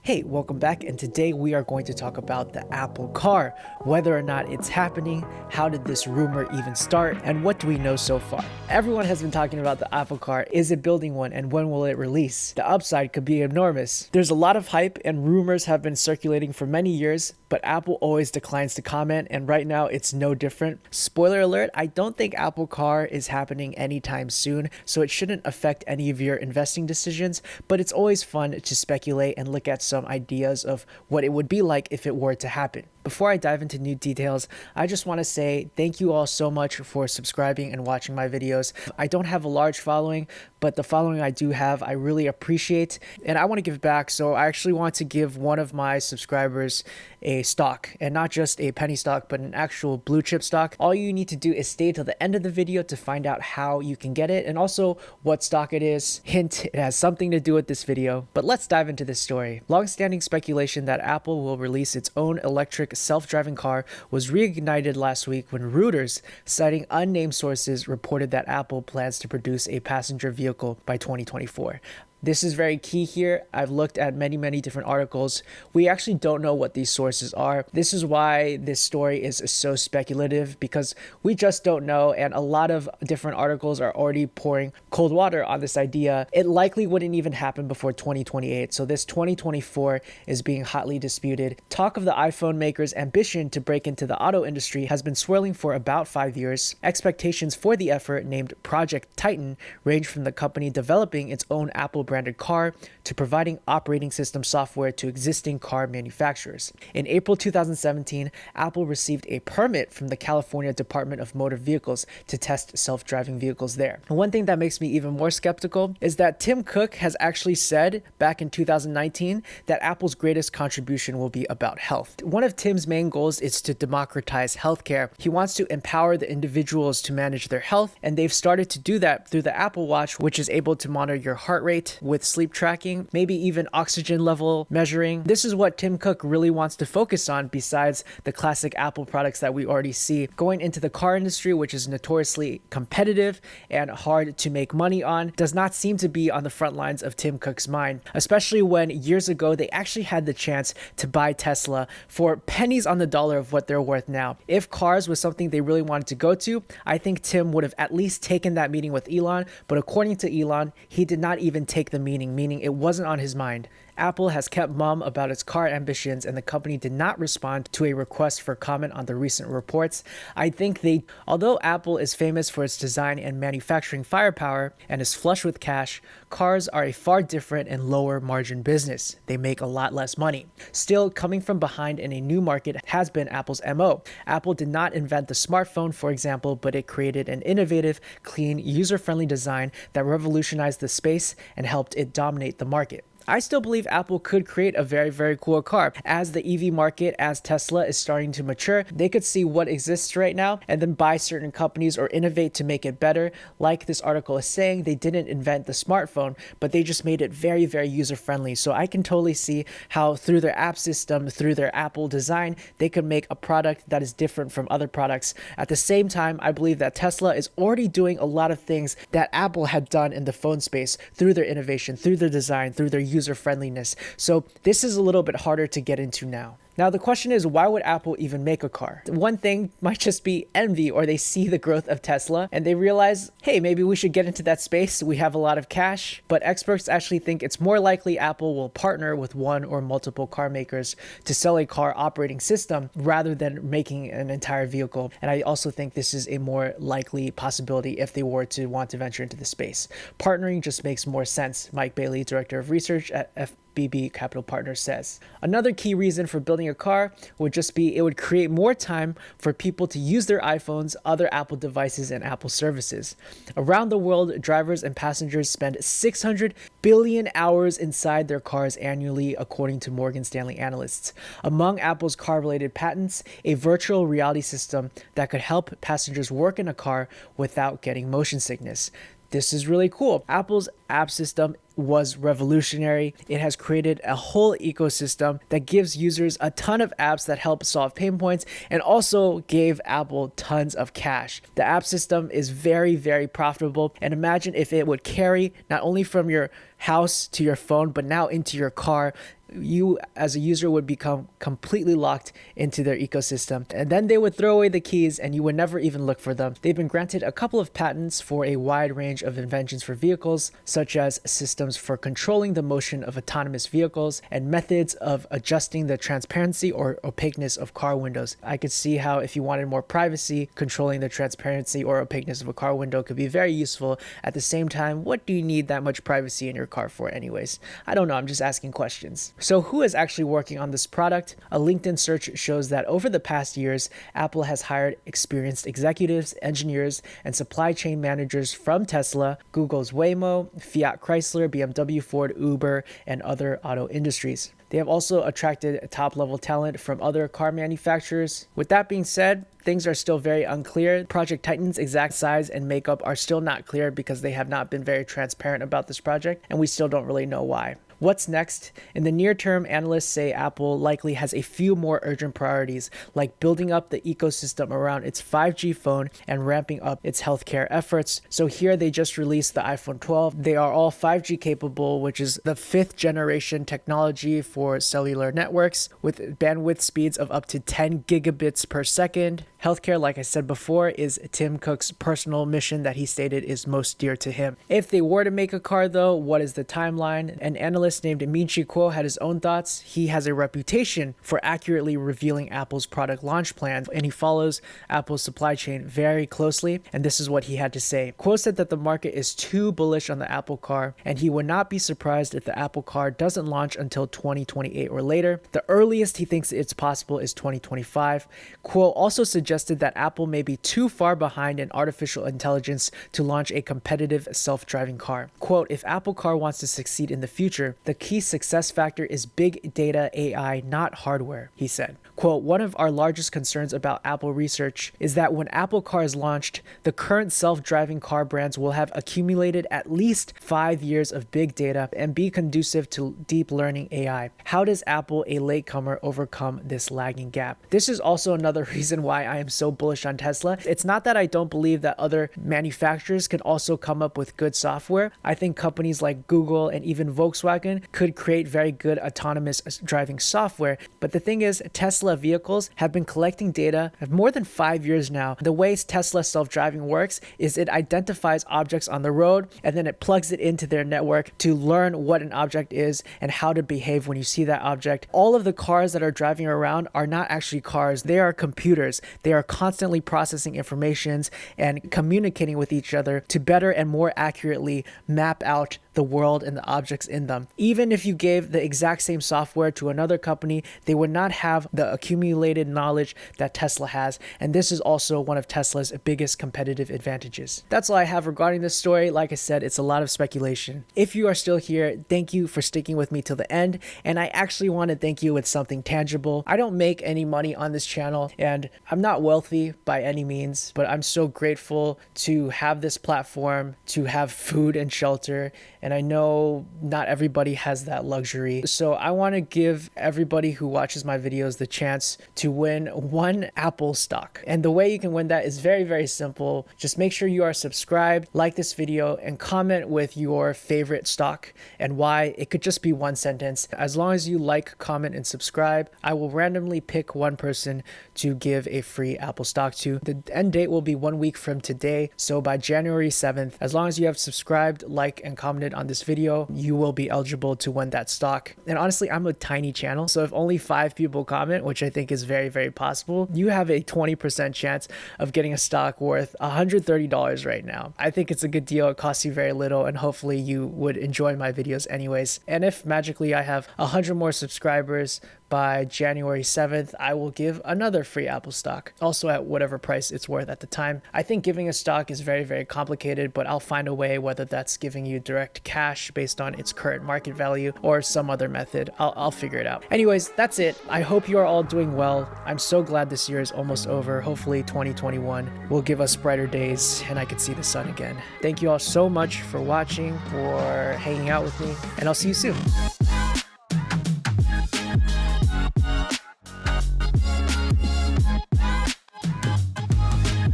Hey, welcome back, and today we are going to talk about the Apple Car, whether or not it's happening, how did this rumor even start, and what do we know so far. Everyone has been talking about the Apple Car. Is it building one, and when will it release? The upside could be enormous. There's a lot of hype and rumors have been circulating for many years, but Apple always declines to comment, and right now it's no different. Spoiler alert, I don't think Apple Car is happening anytime soon, so it shouldn't affect any of your investing decisions, but it's always fun to speculate and look at some ideas of what it would be like if it were to happen. Before I dive into new details, I just want to say thank you all so much for subscribing and watching my videos. I don't have a large following, but the following I do have, I really appreciate, and I want to give back. So I actually want to give one of my subscribers a stock, and not just a penny stock, but an actual blue chip stock. All you need to do is stay till the end of the video to find out how you can get it and also what stock it is. Hint, it has something to do with this video, but let's dive into this story. Long-standing speculation that Apple will release its own electric self-driving car was reignited last week when Reuters, citing unnamed sources, reported that Apple plans to produce a passenger vehicle by 2024. This is very key here. I've looked at many different articles. We actually don't know what these sources are. This is why this story is so speculative, because we just don't know, and a lot of different articles are already pouring cold water on this idea. It likely wouldn't even happen before 2028, so this 2024 is being hotly disputed. Talk of the iPhone maker's ambition to break into the auto industry has been swirling for about 5 years. Expectations for the effort, named Project Titan, range from the company developing its own Apple branded car to providing operating system software to existing car manufacturers. In April 2017, Apple received a permit from the California Department of Motor Vehicles to test self-driving vehicles there. And one thing that makes me even more skeptical is that Tim Cook has actually said back in 2019 that Apple's greatest contribution will be about health. One of Tim's main goals is to democratize healthcare. He wants to empower the individuals to manage their health, and they've started to do that through the Apple Watch, which is able to monitor your heart rate with sleep tracking, maybe even oxygen level measuring. This is what Tim Cook really wants to focus on, besides the classic Apple products that we already see. Going into the car industry, which is notoriously competitive and hard to make money on, does not seem to be on the front lines of Tim Cook's mind, especially when years ago they actually had the chance to buy Tesla for pennies on the dollar of what they're worth now. If cars was something they really wanted to go to, I think Tim would have at least taken that meeting with Elon, but according to Elon, he did not even take the meaning it wasn't on his mind. Apple has kept mum about its car ambitions, and the company did not respond to a request for comment on the recent reports. I think although Apple is famous for its design and manufacturing firepower and is flush with cash, cars are a far different and lower margin business. They make a lot less money. Still, coming from behind in a new market has been Apple's MO. Apple did not invent the smartphone, for example, but it created an innovative, clean, user-friendly design that revolutionized the space and helped it dominate the market. I still believe Apple could create a very cool car. As the EV market, as Tesla is starting to mature, they could see what exists right now and then buy certain companies or innovate to make it better. Like this article is saying, they didn't invent the smartphone, but they just made it very user-friendly. So I can totally see how through their app system, through their Apple design, they could make a product that is different from other products. At the same time, I believe that Tesla is already doing a lot of things that Apple had done in the phone space through their innovation, through their design, through their user friendliness. So this is a little bit harder to get into now. Now, the question is, why would Apple even make a car? One thing might just be envy, or they see the growth of Tesla and they realize, hey, maybe we should get into that space. We have a lot of cash. But experts actually think it's more likely Apple will partner with one or multiple car makers to sell a car operating system rather than making an entire vehicle. And I also think this is a more likely possibility if they were to want to venture into the space. Partnering just makes more sense, Mike Bailey, Director of Research at FBB Capital Partners, says. Another key reason for building a car would just be it would create more time for people to use their iPhones, other Apple devices, and Apple services. Around the world, drivers and passengers spend 600 billion hours inside their cars annually, according to Morgan Stanley analysts. Among Apple's car-related patents, a virtual reality system that could help passengers work in a car without getting motion sickness. This is really cool. Apple's app system was revolutionary. It has created a whole ecosystem that gives users a ton of apps that help solve pain points and also gave Apple tons of cash. The app system is very, very profitable, and imagine if it would carry not only from your house to your phone, but now into your car. you as a user would become completely locked into their ecosystem, and then they would throw away the keys and you would never even look for them. They've been granted a couple of patents for a wide range of inventions for vehicles, such as systems for controlling the motion of autonomous vehicles and methods of adjusting the transparency or opaqueness of car windows. I could see how if you wanted more privacy, controlling the transparency or opaqueness of a car window could be very useful. At the same time, what do you need that much privacy in your car for anyways? I don't know, I'm just asking questions. So who is actually working on this product? A LinkedIn search shows that over the past years, Apple has hired experienced executives, engineers, and supply chain managers from Tesla, Google's Waymo, Fiat Chrysler, BMW, Ford, Uber, and other auto industries. They have also attracted top-level talent from other car manufacturers. With that being said, things are still very unclear. Project Titan's exact size and makeup are still not clear because they have not been very transparent about this project, and we still don't really know why. What's next? In the near term, analysts say Apple likely has a few more urgent priorities, like building up the ecosystem around its 5G phone and ramping up its healthcare efforts. So here they just released the iPhone 12. They are all 5G capable, which is the 5th generation technology for cellular networks with bandwidth speeds of up to 10 gigabits per second. Healthcare, like I said before, is Tim Cook's personal mission that he stated is most dear to him. If they were to make a car though, what is the timeline? An analyst named Min-Chi Kuo had his own thoughts. He has a reputation for accurately revealing Apple's product launch plans, and he follows Apple's supply chain very closely, and this is what he had to say. Kuo said that the market is too bullish on the Apple car, and he would not be surprised if the Apple car doesn't launch until 2028 or later. The earliest he thinks it's possible is 2025. Kuo also suggested that Apple may be too far behind in artificial intelligence to launch a competitive self-driving car. Quote, if Apple car wants to succeed in the future, the key success factor is big data AI, not hardware, he said. Quote, one of our largest concerns about Apple research is that when Apple Car is launched, the current self-driving car brands will have accumulated at least 5 years of big data and be conducive to deep learning AI. How does Apple, a latecomer, overcome this lagging gap? This is also another reason why I am so bullish on Tesla. It's not that I don't believe that other manufacturers can also come up with good software. I think companies like Google and even Volkswagen could create very good autonomous driving software. But the thing is, Tesla vehicles have been collecting data for more than 5 years now. The way Tesla self-driving works is it identifies objects on the road and then it plugs it into their network to learn what an object is and how to behave when you see that object. All of the cars that are driving around are not actually cars. They are computers. They are constantly processing information and communicating with each other to better and more accurately map out the world and the objects in them. Even if you gave the exact same software to another company, they would not have the accumulated knowledge that Tesla has, and this is also one of Tesla's biggest competitive advantages. That's all I have regarding this story. Like I said, it's a lot of speculation. If you are still here, thank you for sticking with me till the end, and I actually want to thank you with something tangible. I don't make any money on this channel, and I'm not wealthy by any means, but I'm so grateful to have this platform, to have food and shelter, and I know not everybody has that luxury. So I want to give everybody who watches my videos the chance to win one Apple stock. And the way you can win that is very, very simple. Just make sure you are subscribed, like this video, and comment with your favorite stock and why. It could just be one sentence. As long as you like, comment, and subscribe, I will randomly pick one person to give a free Apple stock to. The end date will be 1 week from today. So by January 7th, as long as you have subscribed, liked, and commented on this video, you will be eligible to win that stock. And honestly, I'm a tiny channel, so if only 5 people comment, which I think is very, very possible, you have a 20% chance of getting a stock worth $130 right now. I think it's a good deal. It costs you very little, and hopefully you would enjoy my videos anyways. And if magically I have 100 more subscribers by January 7th, I will give another free Apple stock, also at whatever price it's worth at the time. I think giving a stock is very, very complicated, but I'll find a way, whether that's giving you direct cash based on its current market value or some other method. I'll figure it out. Anyways, that's it. I hope you are all doing well. I'm so glad this year is almost over. Hopefully 2021 will give us brighter days and I can see the sun again. Thank you all so much for watching, for hanging out with me, and I'll see you soon.